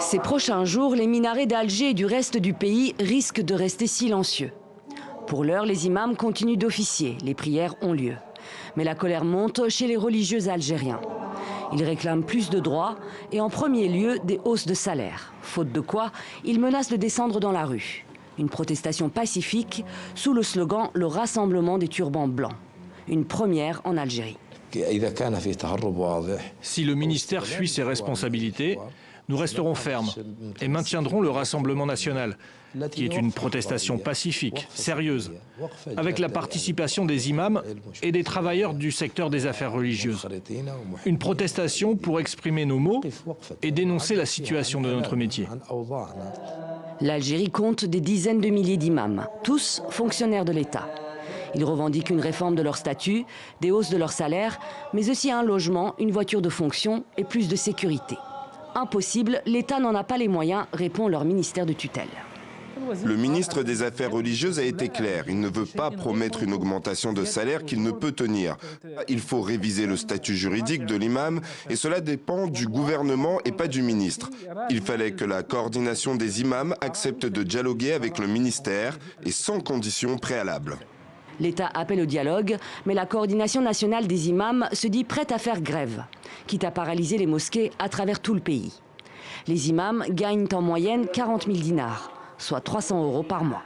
Ces prochains jours, les minarets d'Alger et du reste du pays risquent de rester silencieux. Pour l'heure, les imams continuent d'officier, les prières ont lieu. Mais la colère monte chez les religieux algériens. Ils réclament plus de droits et en premier lieu des hausses de salaire. Faute de quoi, ils menacent de descendre dans la rue. Une protestation pacifique sous le slogan « Le rassemblement des turbans blancs ». Une première en Algérie. Si le ministère fuit ses responsabilités, nous resterons fermes et maintiendrons le Rassemblement national, qui est une protestation pacifique, sérieuse, avec la participation des imams et des travailleurs du secteur des affaires religieuses. Une protestation pour exprimer nos maux et dénoncer la situation de notre métier. L'Algérie compte des dizaines de milliers d'imams, tous fonctionnaires de l'État. Ils revendiquent une réforme de leur statut, des hausses de leur salaire, mais aussi un logement, une voiture de fonction et plus de sécurité. Impossible, l'État n'en a pas les moyens, répond leur ministère de tutelle. Le ministre des Affaires religieuses a été clair. Il ne veut pas promettre une augmentation de salaire qu'il ne peut tenir. Il faut réviser le statut juridique de l'imam et cela dépend du gouvernement et pas du ministre. Il fallait que la coordination des imams accepte de dialoguer avec le ministère et sans conditions préalables. L'État appelle au dialogue, mais la coordination nationale des imams se dit prête à faire grève, quitte à paralyser les mosquées à travers tout le pays. Les imams gagnent en moyenne 40 000 dinars, soit 300 € par mois.